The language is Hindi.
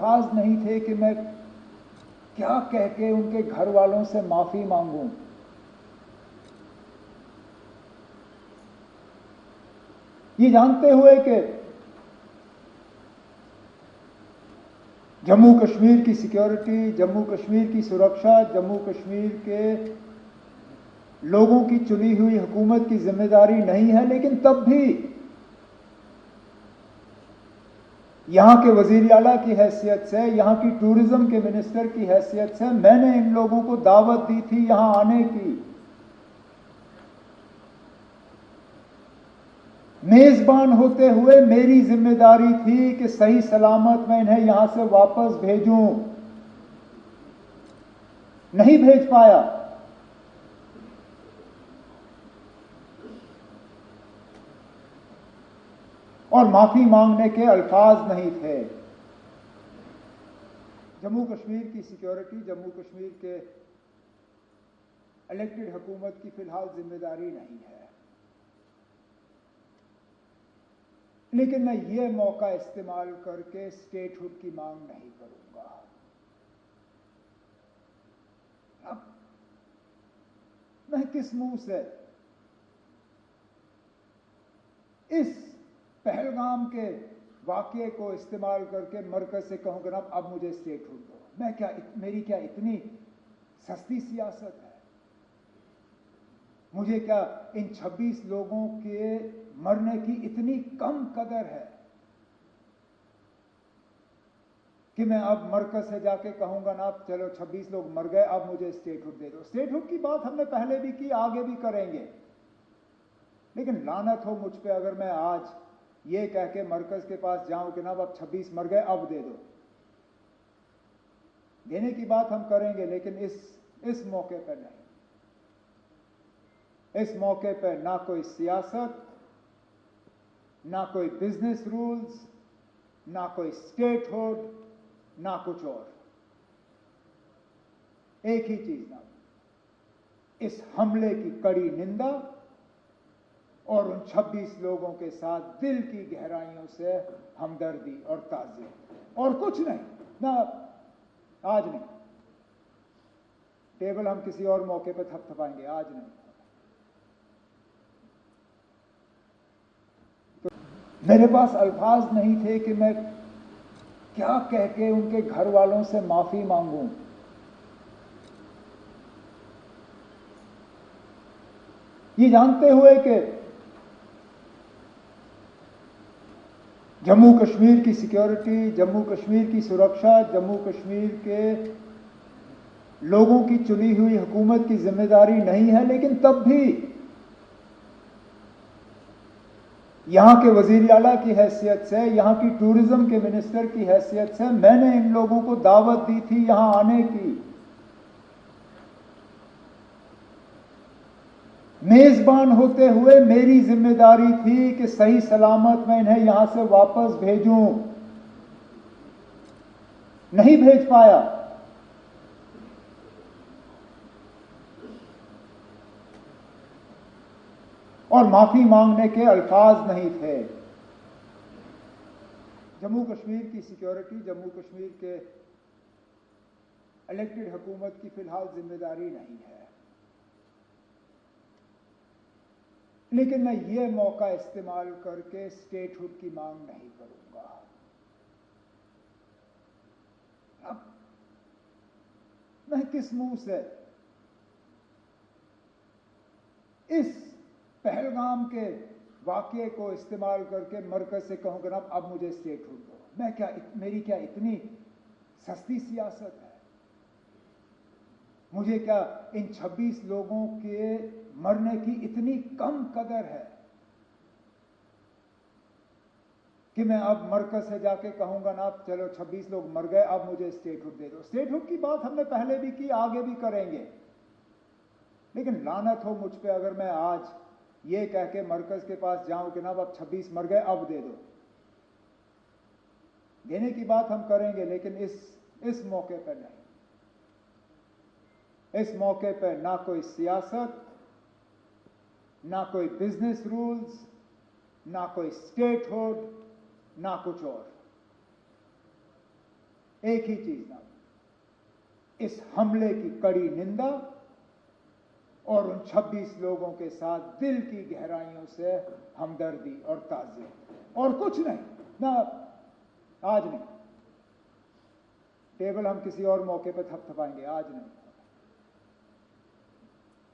अल्फाज नहीं थे कि मैं क्या कह के उनके घर वालों से माफी मांगूं। ये जानते हुए कि जम्मू कश्मीर की सिक्योरिटी, जम्मू कश्मीर की सुरक्षा, जम्मू कश्मीर के लोगों की चुनी हुई हुकूमत की जिम्मेदारी नहीं है, लेकिन तब भी यहां के वजीर आला की हैसियत से, यहां की टूरिज्म के मिनिस्टर की हैसियत से मैंने इन लोगों को दावत दी थी यहां आने की। मेजबान होते हुए मेरी जिम्मेदारी थी कि सही सलामत मैं इन्हें यहां से वापस भेजूं। नहीं भेज पाया। और माफी मांगने के अल्फाज नहीं थे। जम्मू कश्मीर की सिक्योरिटी, जम्मू कश्मीर के इलेक्टेड हुकूमत की फिलहाल जिम्मेदारी नहीं है, लेकिन मैं ये मौका इस्तेमाल करके स्टेटहुड की मांग नहीं करूंगा। अब मैं किस मुंह से इस पहलगाम के वाकये को इस्तेमाल करके मरकज से कहूंगा ना अब मुझे स्टेटहुड दो। मैं क्या, मेरी क्या इतनी सस्ती सियासत है? मुझे क्या इन 26 लोगों के मरने की इतनी कम कदर है कि मैं अब मरकज से जाके कहूंगा ना अब चलो 26 लोग मर गए, अब मुझे स्टेटहुड दे दो। स्टेटहुड की बात हमने पहले भी की, आगे भी करेंगे, लेकिन लानत हो मुझ पे अगर मैं आज ये कह के मरकज के पास जाऊं कि ना अब 26 मर गए अब दे दो। देने की बात हम करेंगे, लेकिन इस मौके पर नहीं। इस मौके पर ना कोई सियासत, ना कोई बिजनेस रूल्स, ना कोई स्टेटहुड, ना कुछ और। एक ही चीज ना, इस हमले की कड़ी निंदा और उन 26 लोगों के साथ दिल की गहराइयों से हमदर्दी और ताज़ियत, और कुछ नहीं। ना आज नहीं, टेबल हम किसी और मौके पर थपथपाएंगे, आज नहीं। तो मेरे पास अल्फाज नहीं थे कि मैं क्या कह के उनके घर वालों से माफी मांगूं। ये जानते हुए कि जम्मू कश्मीर की सिक्योरिटी, जम्मू कश्मीर की सुरक्षा, जम्मू कश्मीर के लोगों की चुनी हुई हुकूमत की जिम्मेदारी नहीं है, लेकिन तब भी यहां के वजीर आला की हैसियत से, यहां की टूरिज्म के मिनिस्टर की हैसियत से मैंने इन लोगों को दावत दी थी यहां आने की। मेजबान होते हुए मेरी जिम्मेदारी थी कि सही सलामत मैं इन्हें यहां से वापस भेजूं। नहीं भेज पाया। और माफी मांगने के अल्फाज नहीं थे। जम्मू कश्मीर की सिक्योरिटी, जम्मू कश्मीर के इलेक्टेड हुकूमत की फिलहाल जिम्मेदारी नहीं है, लेकिन मैं ये मौका इस्तेमाल करके स्टेटहुड की मांग नहीं करूंगा। अब मैं किस मुंह से इस पहलगाम के वाकये को इस्तेमाल करके मरकज से कहूंगा ना अब मुझे स्टेटहुड दो। मैं क्या, मेरी क्या इतनी सस्ती सियासत है? मुझे क्या इन 26 लोगों के मरने की इतनी कम कदर है कि मैं अब मरकज से जाके कहूंगा ना अब चलो 26 लोग मर गए, अब मुझे स्टेटहुड दे दो। स्टेटहुड की बात हमने पहले भी की, आगे भी करेंगे, लेकिन लानत हो मुझ पे अगर मैं आज ये कह के मरकज के पास जाऊं कि ना अब 26 मर गए अब दे दो। देने की बात हम करेंगे, लेकिन इस मौके पर नहीं। इस मौके पर ना कोई सियासत, ना कोई बिजनेस रूल्स, ना कोई स्टेटहुड, ना कुछ और। एक ही चीज ना, इस हमले की कड़ी निंदा और उन 26 लोगों के साथ दिल की गहराइयों से हमदर्दी और ताज़ियत, और कुछ नहीं ना। आज नहीं, टेबल हम किसी और मौके पर थपथपाएंगे, आज नहीं।